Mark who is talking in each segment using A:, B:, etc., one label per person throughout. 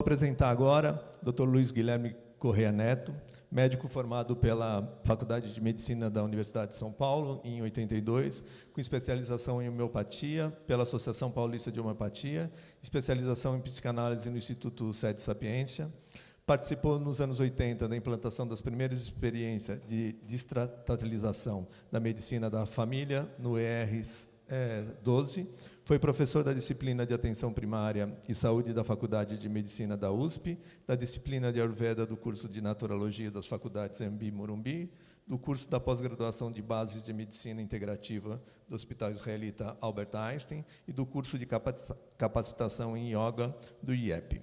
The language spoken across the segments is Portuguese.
A: Vou apresentar agora o Dr. Luiz Guilherme Correia Neto, médico formado pela Faculdade de Medicina da Universidade de São Paulo, em 82, com especialização em homeopatia, pela Associação Paulista de Homeopatia, especialização em psicanálise no Instituto Sede Sapiência. Participou nos anos 80 da implantação das primeiras experiências de destatalização da medicina da família no ERs 12, foi professor da disciplina de Atenção Primária e Saúde da Faculdade de Medicina da USP, da disciplina de Ayurveda do curso de Naturologia das Faculdades Embi e Morumbi, do curso da pós-graduação de Bases de Medicina Integrativa do Hospital Israelita Albert Einstein e do curso de capacitação em Yoga do IEP.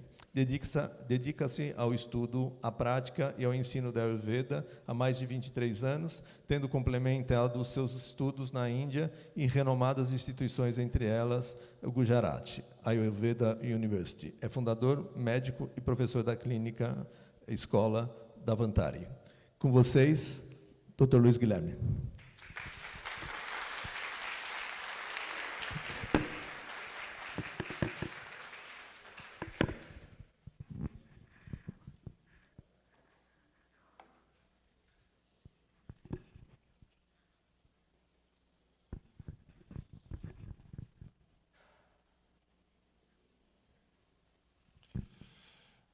A: Dedica-se ao estudo, à prática e ao ensino da Ayurveda há mais de 23 anos, tendo complementado seus estudos na Índia em renomadas instituições, entre elas o Gujarat Ayurveda University. É fundador, médico e professor da clínica Escola Davantari. Com vocês, Dr. Luiz Guilherme.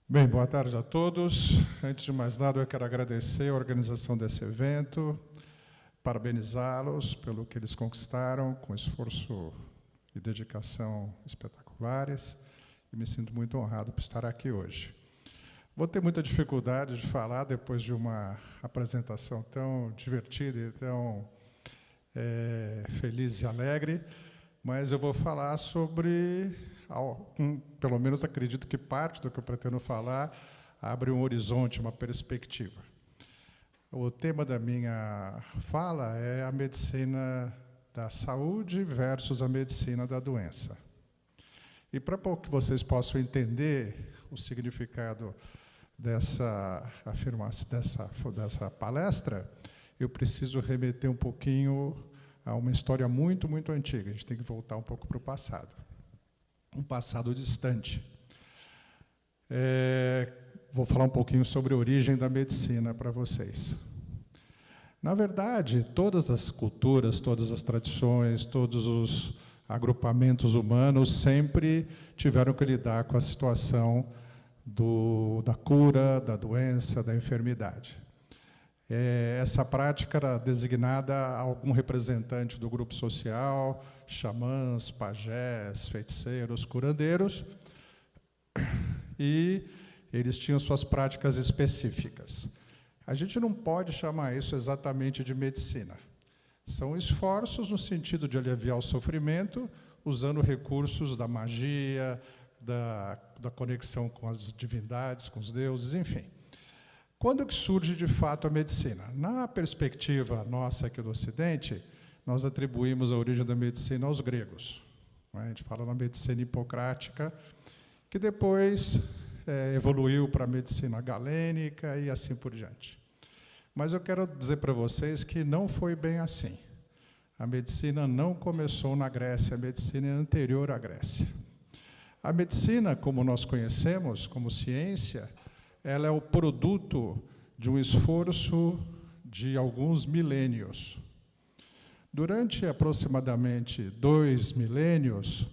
B: Bem, boa tarde a todos. Antes de mais nada, eu quero agradecer a organização desse evento, parabenizá-los pelo que eles conquistaram, com esforço e dedicação espetaculares, e me sinto muito honrado por estar aqui hoje. Vou ter muita dificuldade de falar depois de uma apresentação tão divertida e tão feliz e alegre, mas eu vou falar sobre, pelo menos acredito que parte do que eu pretendo falar abre um horizonte, uma perspectiva. O tema da minha fala é a medicina da saúde versus a medicina da doença. E para que vocês possam entender o significado dessa afirmação, dessa palestra, eu preciso remeter um pouquinho a uma história muito, muito antiga. A gente tem que voltar um pouco para o passado. Um passado distante. Vou falar um pouquinho sobre a origem da medicina para vocês. Na verdade, todas as culturas, todas as tradições, todos os agrupamentos humanos sempre tiveram que lidar com a situação da cura, da doença, da enfermidade. Essa prática era designada a algum representante do grupo social, xamãs, pajés, feiticeiros, curandeiros, e eles tinham suas práticas específicas. A gente não pode chamar isso exatamente de medicina. São esforços no sentido de aliviar o sofrimento, usando recursos da magia, da conexão com as divindades, com os deuses, enfim. Quando que surge, de fato, a medicina? Na perspectiva nossa aqui do Ocidente, nós atribuímos a origem da medicina aos gregos. A gente fala na medicina hipocrática, que depois evoluiu para a medicina galênica e assim por diante. Mas eu quero dizer para vocês que não foi bem assim. A medicina não começou na Grécia, a medicina é anterior à Grécia. A medicina, como nós conhecemos, como ciência, ela é o produto de um esforço de alguns milênios. Durante aproximadamente 2 milênios,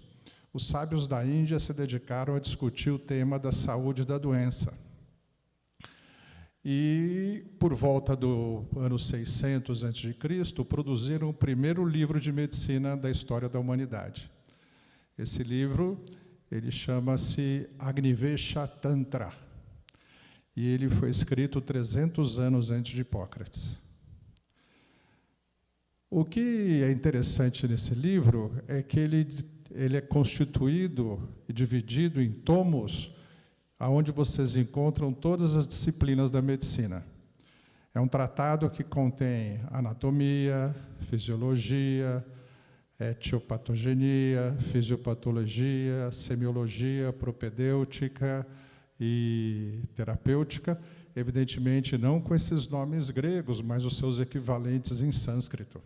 B: os sábios da Índia se dedicaram a discutir o tema da saúde e da doença. E, por volta do ano 600 a.C., produziram o primeiro livro de medicina da história da humanidade. Esse livro, ele chama-se Agnivesha Tantra. E ele foi escrito 300 anos antes de Hipócrates. O que é interessante nesse livro é que ele é constituído e dividido em tomos, onde vocês encontram todas as disciplinas da medicina. É um tratado que contém anatomia, fisiologia, etiopatogenia, fisiopatologia, semiologia, propedêutica e terapêutica, evidentemente não com esses nomes gregos, mas os seus equivalentes em sânscrito.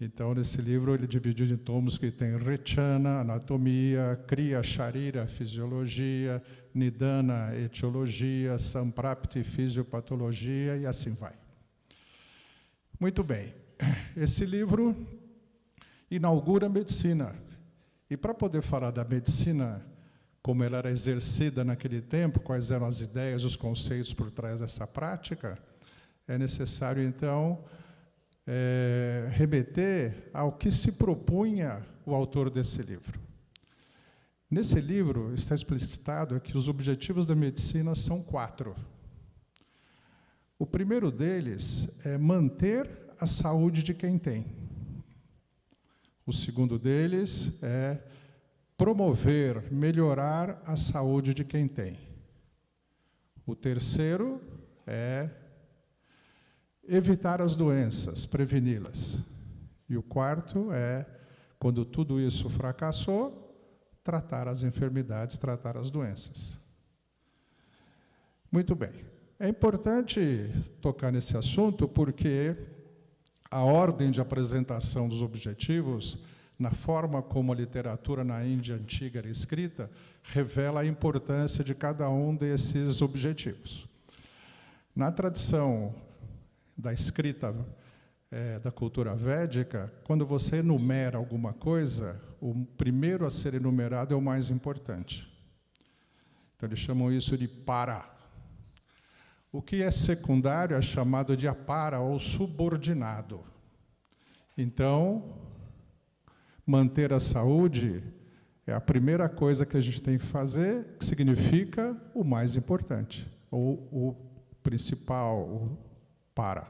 B: Então, nesse livro, ele é dividido em tomos que tem Rechana, anatomia, Kriya, Sharira, fisiologia, Nidana, etiologia, Samprapti, fisiopatologia, e assim vai. Muito bem. Esse livro inaugura a medicina. E para poder falar da medicina, como ela era exercida naquele tempo, quais eram as ideias, os conceitos por trás dessa prática, é necessário, então, remeter ao que se propunha o autor desse livro. Nesse livro está explicitado que os objetivos da medicina são 4. O primeiro deles é manter a saúde de quem tem. O segundo deles é promover, melhorar a saúde de quem tem. O terceiro é evitar as doenças, preveni-las. E o quarto é, quando tudo isso fracassou, tratar as enfermidades, tratar as doenças. Muito bem. É importante tocar nesse assunto porque a ordem de apresentação dos objetivos, na forma como a literatura na Índia antiga era escrita, revela a importância de cada um desses objetivos. Na tradição da escrita da cultura védica, quando você enumera alguma coisa, o primeiro a ser enumerado é o mais importante. Então, eles chamam isso de para. O que é secundário é chamado de apara, ou subordinado. Então, manter a saúde é a primeira coisa que a gente tem que fazer, que significa o mais importante, ou o principal, o para.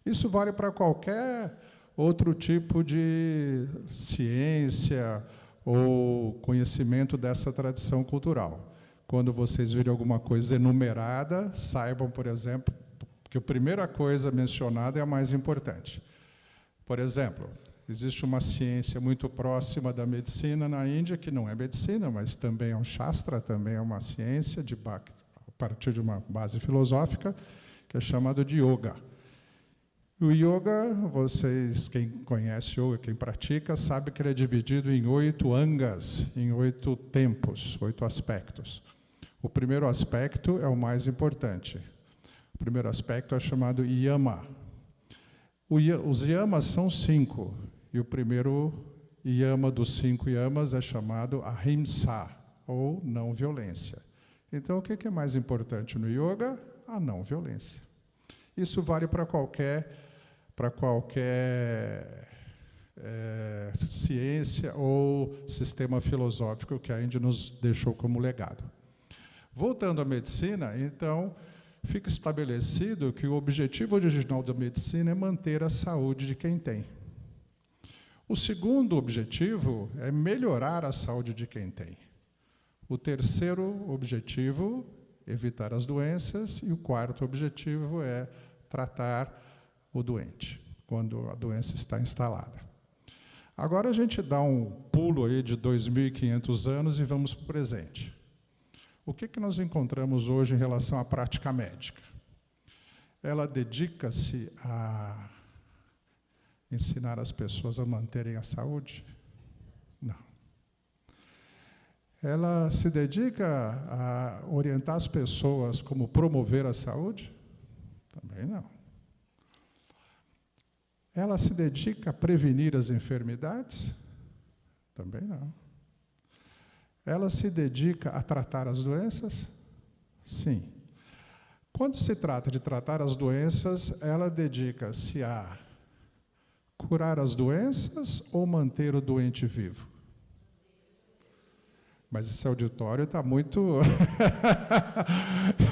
B: Isso vale para qualquer outro tipo de ciência ou conhecimento dessa tradição cultural. Quando vocês virem alguma coisa enumerada, saibam, por exemplo, que a primeira coisa mencionada é a mais importante. Por exemplo, existe uma ciência muito próxima da medicina na Índia, que não é medicina, mas também é um shastra, também é uma ciência a partir de uma base filosófica, que é chamado de yoga. O yoga, vocês, quem conhece yoga, quem pratica, sabe que ele é dividido em 8 angas, em 8 tempos, 8 aspectos. O primeiro aspecto é o mais importante. O primeiro aspecto é chamado yama. Os yamas são 5, e o primeiro yama dos 5 yamas é chamado ahimsa, ou não violência. Então, o que é mais importante no yoga? A não violência. Isso vale para qualquer ciência ou sistema filosófico que a Índia nos deixou como legado. Voltando à medicina, então, fica estabelecido que o objetivo original da medicina é manter a saúde de quem tem. O segundo objetivo é melhorar a saúde de quem tem. O terceiro objetivo, evitar as doenças, e o quarto objetivo é tratar o doente, quando a doença está instalada. Agora a gente dá um pulo aí de 2.500 anos e vamos para o presente. O que nós encontramos hoje em relação à prática médica? Ela dedica-se a ensinar as pessoas a manterem a saúde? Não. Ela se dedica a orientar as pessoas como promover a saúde? Também não. Ela se dedica a prevenir as enfermidades? Também não. Ela se dedica a tratar as doenças? Sim. Quando se trata de tratar as doenças, ela dedica-se a curar as doenças ou manter o doente vivo? Mas esse auditório está muito...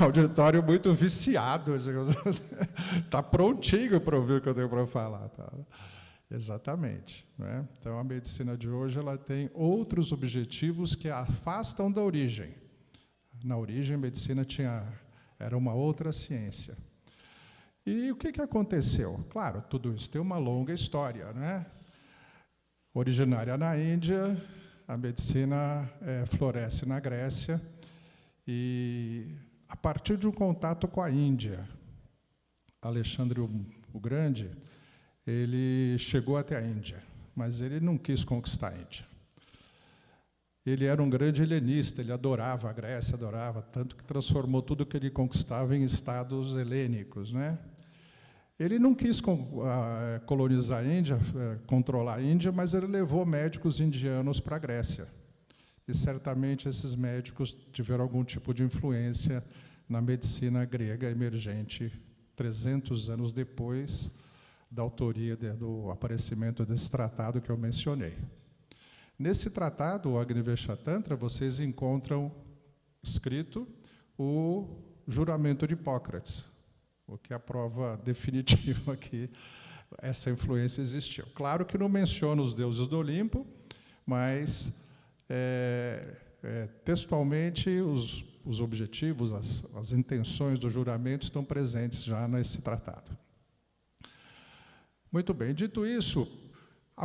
B: auditório muito viciado. Está prontinho para ouvir o que eu tenho para falar. Tá? Exatamente. Né? Então, a medicina de hoje ela tem outros objetivos que a afastam da origem. Na origem, a medicina era uma outra ciência. E o que aconteceu? Claro, tudo isso tem uma longa história. Né? Originária na Índia, a medicina floresce na Grécia, e a partir de um contato com a Índia, Alexandre o Grande, ele chegou até a Índia, mas ele não quis conquistar a Índia. Ele era um grande helenista, ele adorava a Grécia, adorava, tanto que transformou tudo que ele conquistava em estados helênicos, né? Ele não quis colonizar a Índia, controlar a Índia, mas ele levou médicos indianos para a Grécia. E certamente esses médicos tiveram algum tipo de influência na medicina grega emergente 300 anos depois da autoria do aparecimento desse tratado que eu mencionei. Nesse tratado, o Agnivesha-tantra, vocês encontram escrito o juramento de Hipócrates, o que é a prova definitiva que essa influência existiu. Claro que não menciona os deuses do Olimpo, mas textualmente os objetivos, as intenções do juramento estão presentes já nesse tratado. Muito bem, dito isso,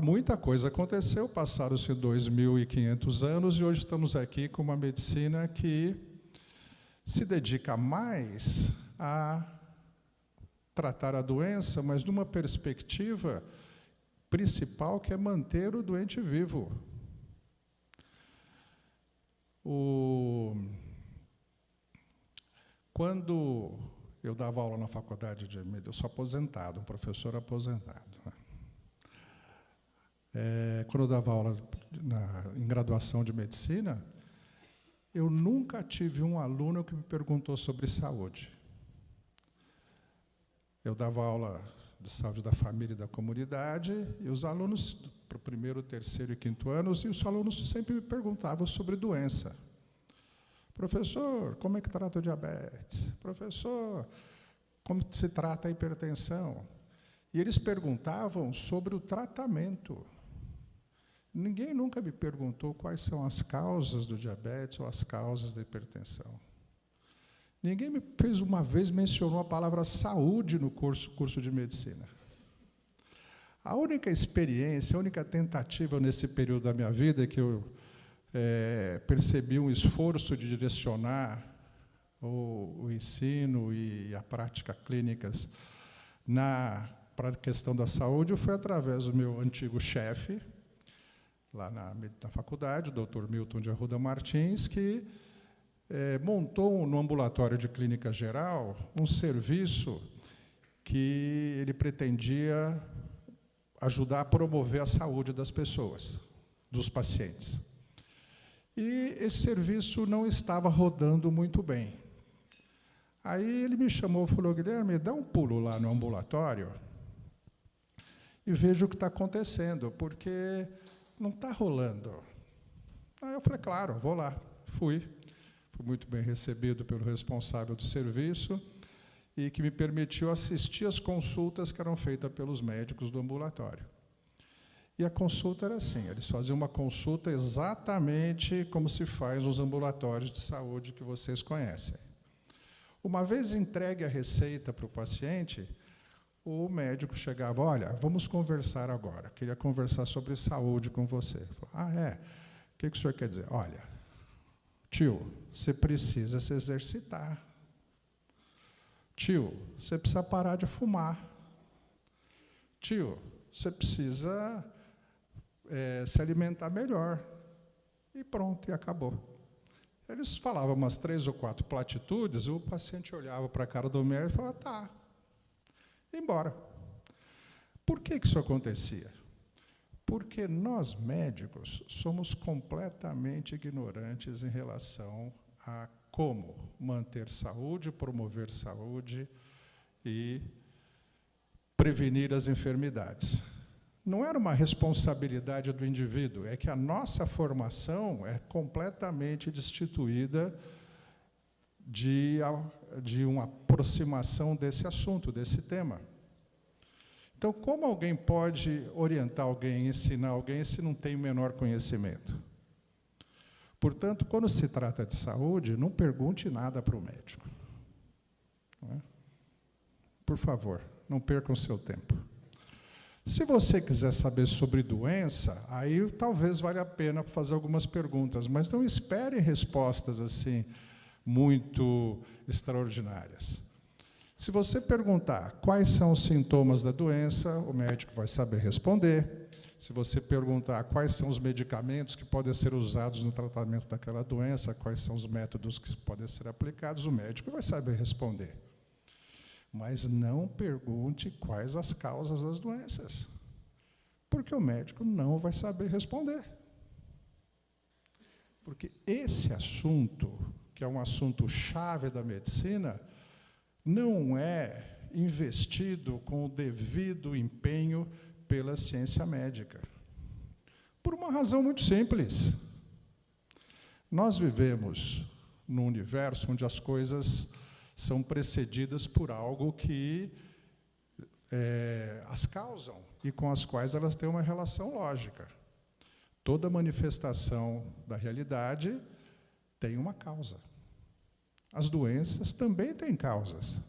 B: muita coisa aconteceu, passaram-se 2.500 anos e hoje estamos aqui com uma medicina que se dedica mais a tratar a doença, mas numa perspectiva principal que é manter o doente vivo. Quando eu dava aula na faculdade de medicina, eu sou aposentado, um professor aposentado, né? Quando eu dava aula em graduação de medicina, eu nunca tive um aluno que me perguntou sobre saúde. Eu dava aula de saúde da família e da comunidade, e os alunos, para o primeiro, terceiro e quinto anos, e os alunos sempre me perguntavam sobre doença. Professor, como é que trata o diabetes? Professor, como se trata a hipertensão? E eles perguntavam sobre o tratamento. Ninguém nunca me perguntou quais são as causas do diabetes ou as causas da hipertensão. Ninguém me fez uma vez mencionou a palavra saúde no curso de medicina. A única experiência, a única tentativa nesse período da minha vida que eu percebi um esforço de direcionar o ensino e a prática clínicas para a questão da saúde foi através do meu antigo chefe, lá na faculdade, o Dr. Milton de Arruda Martins, que montou no ambulatório de clínica geral um serviço que ele pretendia ajudar a promover a saúde das pessoas, dos pacientes. E esse serviço não estava rodando muito bem. Aí ele me chamou e falou: Guilherme, dá um pulo lá no ambulatório e veja o que está acontecendo, porque não está rolando. Aí eu falei: claro, vou lá. Fui muito bem recebido pelo responsável do serviço e que me permitiu assistir às consultas que eram feitas pelos médicos do ambulatório. E a consulta era assim, eles faziam uma consulta exatamente como se faz nos ambulatórios de saúde que vocês conhecem. Uma vez entregue a receita para o paciente, o médico chegava: olha, vamos conversar agora, queria conversar sobre saúde com você. Eu falei: o que o senhor quer dizer? Olha, tio, você precisa se exercitar. Tio, você precisa parar de fumar. Tio, você precisa se alimentar melhor. E pronto, e acabou. Eles falavam umas 3 ou 4 platitudes, e o paciente olhava para a cara do médico e falava: tá, e embora. Por que isso acontecia? Porque nós, médicos, somos completamente ignorantes em relação a como manter saúde, promover saúde e prevenir as enfermidades. Não era uma responsabilidade do indivíduo, é que a nossa formação é completamente destituída de uma aproximação desse assunto, desse tema. Então, como alguém pode orientar alguém, ensinar alguém, se não tem o menor conhecimento? Portanto, quando se trata de saúde, não pergunte nada para o médico. Não é? Por favor, não percam o seu tempo. Se você quiser saber sobre doença, aí talvez valha a pena fazer algumas perguntas, mas não espere respostas assim muito extraordinárias. Se você perguntar quais são os sintomas da doença, o médico vai saber responder. Se você perguntar quais são os medicamentos que podem ser usados no tratamento daquela doença, quais são os métodos que podem ser aplicados, o médico vai saber responder. Mas não pergunte quais as causas das doenças, porque o médico não vai saber responder. Porque esse assunto, que é um assunto chave da medicina, não é investido com o devido empenho pela ciência médica. Por uma razão muito simples. Nós vivemos num universo onde as coisas são precedidas por algo que as causam e com as quais elas têm uma relação lógica. Toda manifestação da realidade tem uma causa. As doenças também têm causas.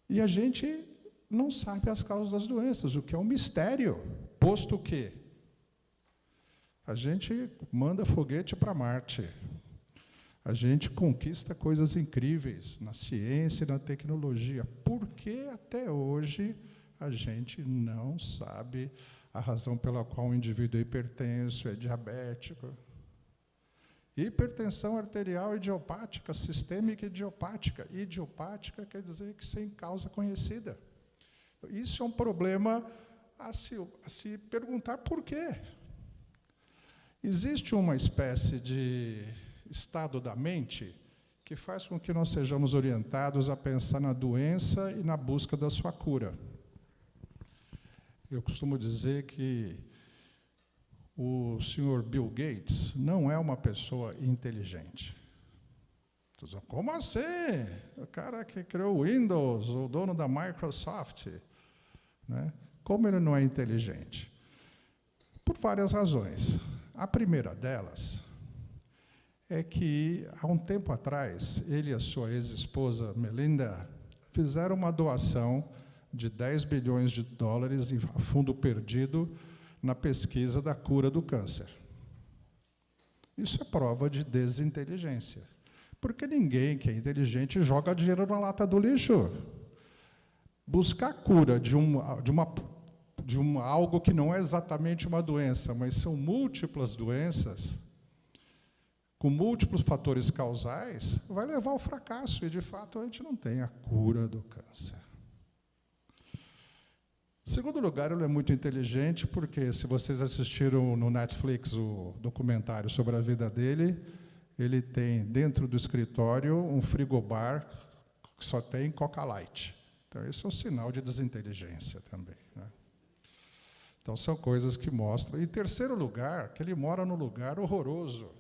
B: E a gente não sabe as causas das doenças, o que é um mistério, posto que a gente manda foguete para Marte, a gente conquista coisas incríveis na ciência e na tecnologia. Por que até hoje a gente não sabe a razão pela qual o indivíduo é hipertenso, é diabético? Hipertensão arterial idiopática, sistêmica idiopática. Idiopática quer dizer que sem causa conhecida. Isso é um problema a se perguntar por quê. Existe uma espécie de estado da mente que faz com que nós sejamos orientados a pensar na doença e na busca da sua cura. Eu costumo dizer que o senhor Bill Gates não é uma pessoa inteligente. Como assim? O cara que criou o Windows, o dono da Microsoft, né? Como ele não é inteligente? Por várias razões. A primeira delas é que, há um tempo atrás, ele e a sua ex-esposa, Melinda, fizeram uma doação de 10 bilhões de dólares a fundo perdido na pesquisa da cura do câncer. Isso é prova de desinteligência. Porque ninguém que é inteligente joga dinheiro na lata do lixo. Buscar cura de algo que não é exatamente uma doença, mas são múltiplas doenças, com múltiplos fatores causais, vai levar ao fracasso. E, de fato, a gente não tem a cura do câncer. Em segundo lugar, ele é muito inteligente, porque, se vocês assistiram no Netflix o documentário sobre a vida dele, ele tem, dentro do escritório, um frigobar que só tem Coca Light. Então, isso é um sinal de desinteligência também, né? Então, são coisas que mostram. Em terceiro lugar, que ele mora num lugar horroroso.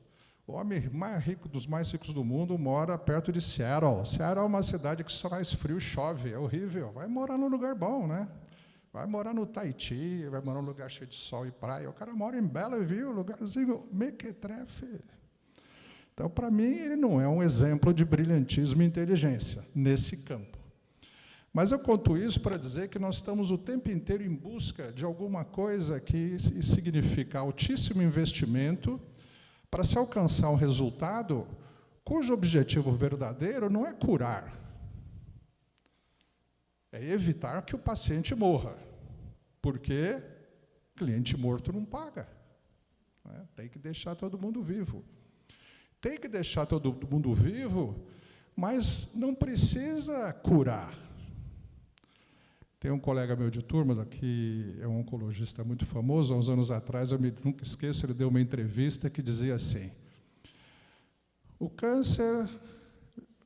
B: O homem mais rico, dos mais ricos do mundo, mora perto de Seattle. Seattle é uma cidade que só faz frio, chove, é horrível. Vai morar num lugar bom, né? Vai morar no Tahiti, vai morar num lugar cheio de sol e praia. O cara mora em Bellevue, lugarzinho mequetrefe. Então, para mim, ele não é um exemplo de brilhantismo e inteligência nesse campo. Mas eu conto isso para dizer que nós estamos o tempo inteiro em busca de alguma coisa que significa altíssimo investimento para se alcançar um resultado cujo objetivo verdadeiro não é curar, é evitar que o paciente morra, porque cliente morto não paga, né? Tem que deixar todo mundo vivo. Tem que deixar todo mundo vivo, mas não precisa curar. Tem um colega meu de turma, que é um oncologista muito famoso, há uns anos atrás, eu nunca esqueço, ele deu uma entrevista que dizia assim: o câncer,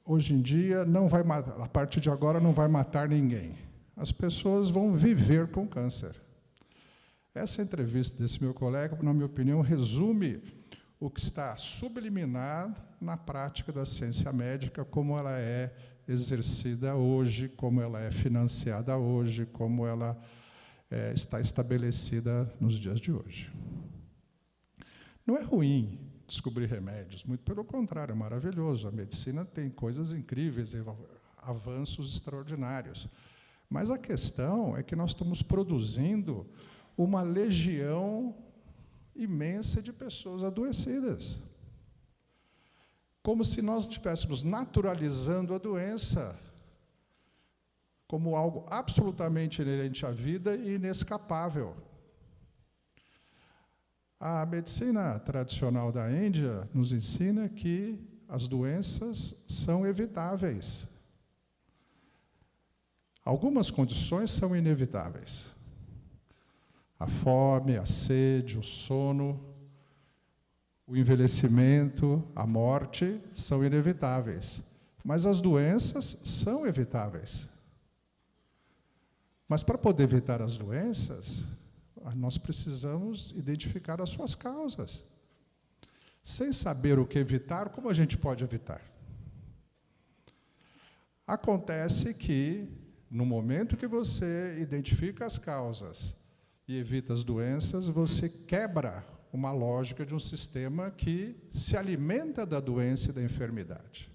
B: hoje em dia, não vai matar, a partir de agora, não vai matar ninguém. As pessoas vão viver com câncer. Essa entrevista desse meu colega, na minha opinião, resume o que está subliminar na prática da ciência médica, como ela é exercida hoje, como ela é financiada hoje, como ela está estabelecida nos dias de hoje. Não é ruim descobrir remédios, muito pelo contrário, é maravilhoso. A medicina tem coisas incríveis, avanços extraordinários. Mas a questão é que nós estamos produzindo uma legião imensa de pessoas adoecidas. Como se nós estivéssemos naturalizando a doença, como algo absolutamente inerente à vida e inescapável. A medicina tradicional da Índia nos ensina que as doenças são evitáveis. Algumas condições são inevitáveis. A fome, a sede, o sono, o envelhecimento, a morte são inevitáveis. Mas as doenças são evitáveis. Mas para poder evitar as doenças, nós precisamos identificar as suas causas. Sem saber o que evitar, como a gente pode evitar? Acontece que, no momento que você identifica as causas e evita as doenças, você quebra uma lógica de um sistema que se alimenta da doença e da enfermidade.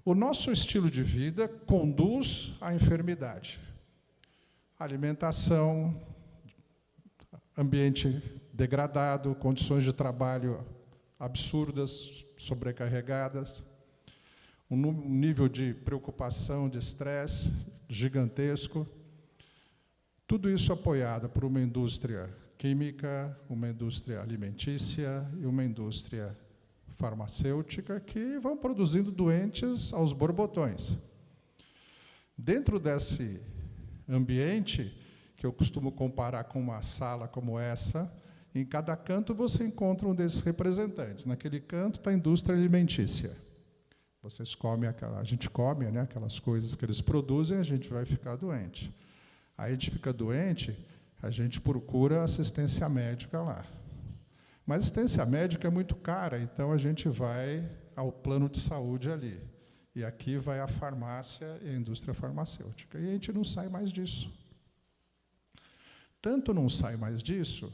B: O nosso estilo de vida conduz à enfermidade. Alimentação, ambiente degradado, condições de trabalho absurdas, sobrecarregadas, um nível de preocupação, de estresse gigantesco. Tudo isso apoiado por uma indústria química, uma indústria alimentícia e uma indústria farmacêutica que vão produzindo doentes aos borbotões. Dentro desse ambiente, que eu costumo comparar com uma sala como essa, em cada canto você encontra um desses representantes. Naquele canto está a indústria alimentícia. Vocês comem a gente come, né, aquelas coisas que eles produzem, a gente vai ficar doente. Aí a gente fica doente, a gente procura assistência médica lá. Mas a assistência médica é muito cara, então a gente vai ao plano de saúde ali. E aqui vai a farmácia e a indústria farmacêutica. E a gente não sai mais disso. Tanto não sai mais disso,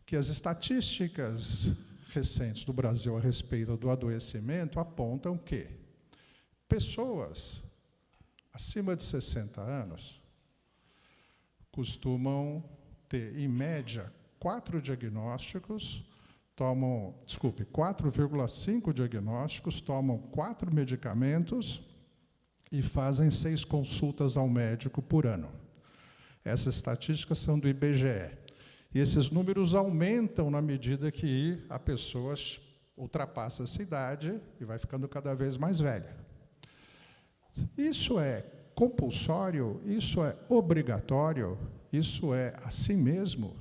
B: que as estatísticas recentes do Brasil a respeito do adoecimento apontam que pessoas acima de 60 anos costumam ter, em média, 4,5 diagnósticos, tomam 4 medicamentos e fazem 6 consultas ao médico por ano. Essas estatísticas são do IBGE. E esses números aumentam na medida que a pessoa ultrapassa essa idade e vai ficando cada vez mais velha. Isso é compulsório? Isso é obrigatório? Isso é assim mesmo?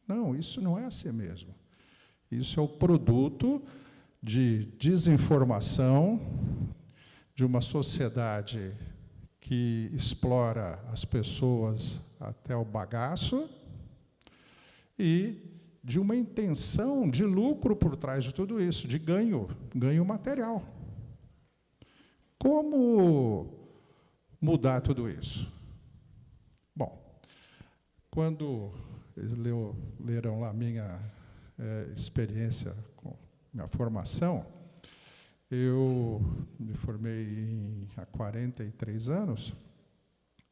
B: Não, isso não é assim mesmo. Isso é o produto de desinformação de uma sociedade que explora as pessoas até o bagaço e de uma intenção de lucro por trás de tudo isso, de ganho material. Como mudar tudo isso? Bom, quando eles leram lá a minha experiência com minha formação, eu me formei há 43 anos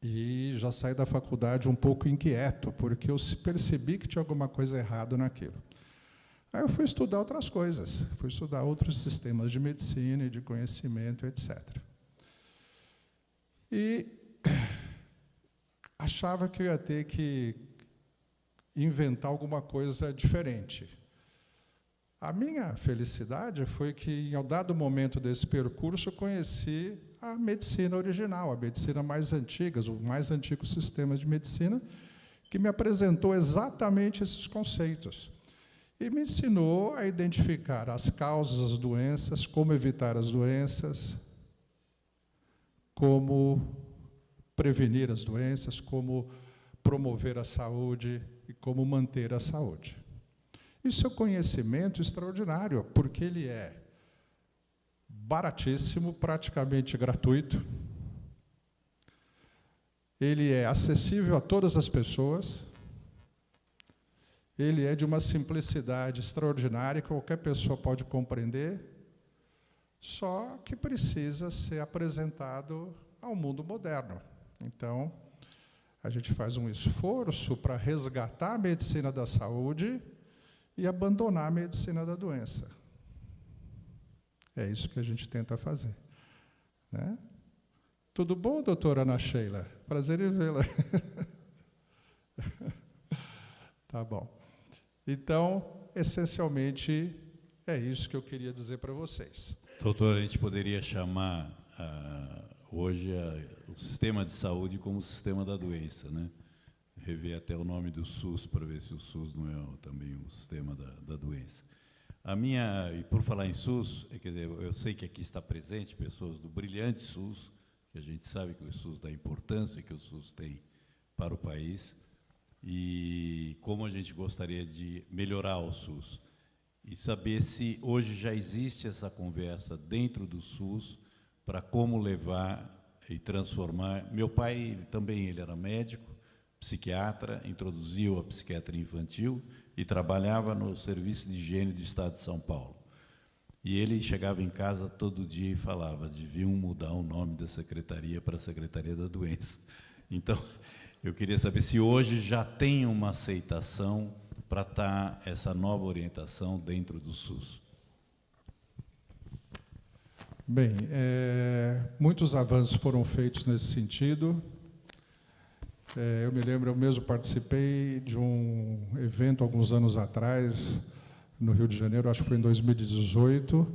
B: e já saí da faculdade um pouco inquieto, porque eu percebi que tinha alguma coisa errada naquilo. Aí eu fui estudar outras coisas, fui estudar outros sistemas de medicina e de conhecimento, etc. E achava que eu ia ter que inventar alguma coisa diferente. A minha felicidade foi que, em um dado momento desse percurso, eu conheci a medicina original, a medicina mais antiga, o mais antigo sistema de medicina, que me apresentou exatamente esses conceitos. E me ensinou a identificar as causas das doenças, como evitar as doenças, como prevenir as doenças, como promover a saúde e como manter a saúde. Isso é um conhecimento extraordinário, porque ele é baratíssimo, praticamente gratuito, ele é acessível a todas as pessoas, ele é de uma simplicidade extraordinária, que qualquer pessoa pode compreender, só que precisa ser apresentado ao mundo moderno. Então, a gente faz um esforço para resgatar a medicina da saúde e abandonar a medicina da doença. É isso que a gente tenta fazer, né? Tudo bom, doutora Ana Sheila? Prazer em vê-la. Tá bom. Então, essencialmente, é isso que eu queria dizer para vocês.
C: Doutor, a gente poderia chamar hoje o sistema de saúde como o sistema da doença, né? Rever até o nome do SUS para ver se o SUS não é também o sistema da doença. E por falar em SUS, quer dizer, eu sei que aqui está presente pessoas do brilhante SUS, que a gente sabe que o SUS dá importância que o SUS tem para o país, e como a gente gostaria de melhorar o SUS. E saber se hoje já existe essa conversa dentro do SUS para como levar e transformar. Meu pai também, ele era médico, psiquiatra, introduziu a psiquiatria infantil e trabalhava no Serviço de Higiene do Estado de São Paulo. E ele chegava em casa todo dia e falava, deviam mudar o nome da secretaria para a Secretaria da Doença. Então, eu queria saber se hoje já tem uma aceitação para estar essa nova orientação dentro do SUS.
B: Bem, muitos avanços foram feitos nesse sentido. Eu me lembro, eu mesmo participei de um evento alguns anos atrás, no Rio de Janeiro, acho que foi em 2018,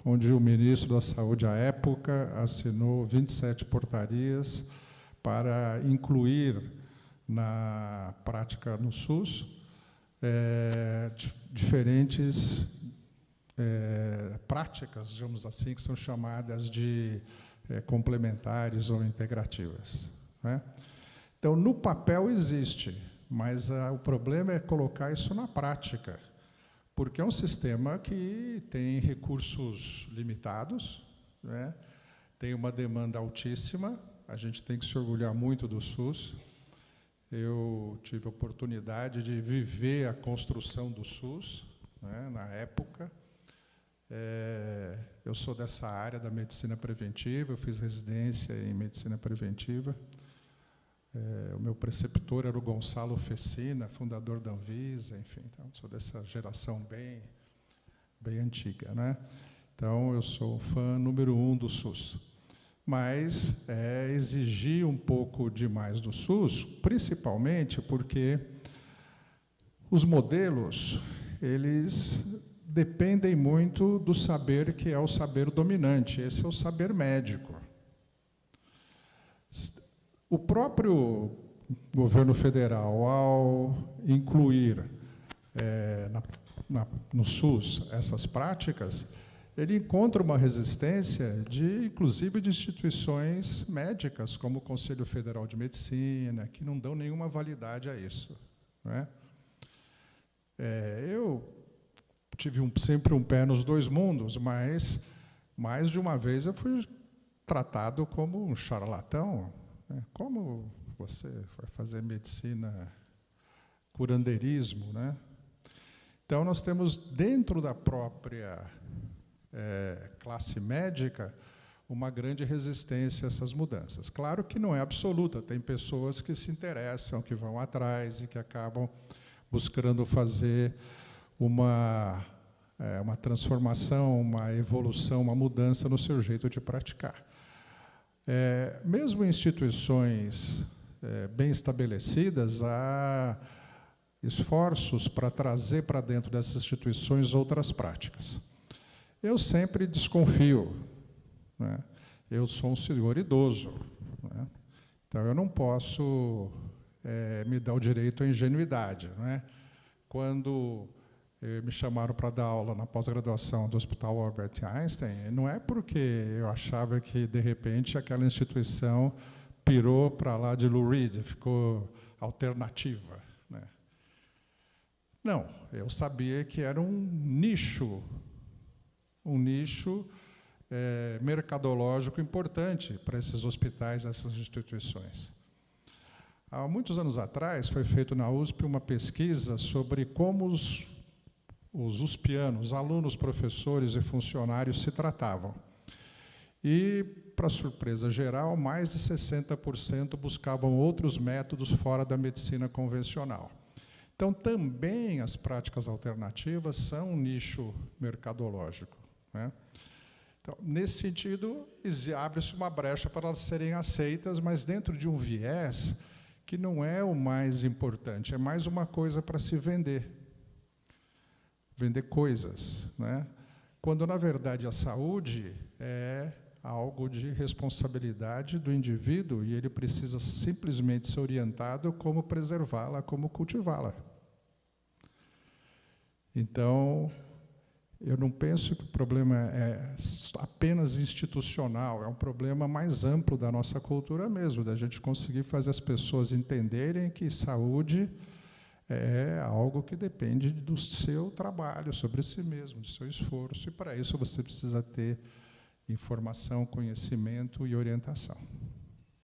B: onde o ministro da Saúde, à época, assinou 27 portarias para incluir na prática no SUS diferentes práticas, digamos assim, que são chamadas de complementares ou integrativas, né? Então, no papel existe, mas o problema é colocar isso na prática, porque é um sistema que tem recursos limitados, né? Tem uma demanda altíssima, a gente tem que se orgulhar muito do SUS. Eu tive a oportunidade de viver a construção do SUS, né, na época. Eu sou dessa área da medicina preventiva, eu fiz residência em medicina preventiva. O meu preceptor era o Gonçalo Fecina, fundador da Anvisa, enfim, então sou dessa geração bem antiga, né? Então, eu sou fã número 1 do SUS. Mas exigir um pouco demais do SUS, principalmente porque os modelos, eles dependem muito do saber que é o saber dominante, esse é o saber médico. O próprio governo federal, ao incluir no SUS essas práticas, ele encontra uma resistência, inclusive de instituições médicas, como o Conselho Federal de Medicina, que não dão nenhuma validade a isso, né? Eu tive sempre um pé nos dois mundos, mas mais de uma vez eu fui tratado como um charlatão. Como você vai fazer medicina, curandeirismo, né? Então, nós temos, dentro da própria classe médica, uma grande resistência a essas mudanças. Claro que não é absoluta, tem pessoas que se interessam, que vão atrás e que acabam buscando fazer uma transformação, uma evolução, uma mudança no seu jeito de praticar. Mesmo em instituições bem estabelecidas, há esforços para trazer para dentro dessas instituições outras práticas. Eu sempre desconfio, né? Eu sou um senhor idoso, né? Então eu não posso me dar o direito à ingenuidade, né? Quando me chamaram para dar aula na pós-graduação do Hospital Albert Einstein, não é porque eu achava que, de repente, aquela instituição pirou para lá de Lou Reed, ficou alternativa, né? Não, eu sabia que era um nicho mercadológico importante para esses hospitais, essas instituições. Há muitos anos atrás, foi feito na USP uma pesquisa sobre como os uspianos, alunos, professores e funcionários se tratavam. E, para surpresa geral, mais de 60% buscavam outros métodos fora da medicina convencional. Então, também as práticas alternativas são um nicho mercadológico, né? Então, nesse sentido, abre-se uma brecha para elas serem aceitas, mas dentro de um viés que não é o mais importante, é mais uma coisa para se vender. Vender coisas, né? Quando, na verdade, a saúde é algo de responsabilidade do indivíduo e ele precisa simplesmente ser orientado como preservá-la, como cultivá-la. Então, eu não penso que o problema é apenas institucional, é um problema mais amplo da nossa cultura mesmo, da gente conseguir fazer as pessoas entenderem que saúde é algo que depende do seu trabalho sobre si mesmo, do seu esforço, e para isso você precisa ter informação, conhecimento e orientação.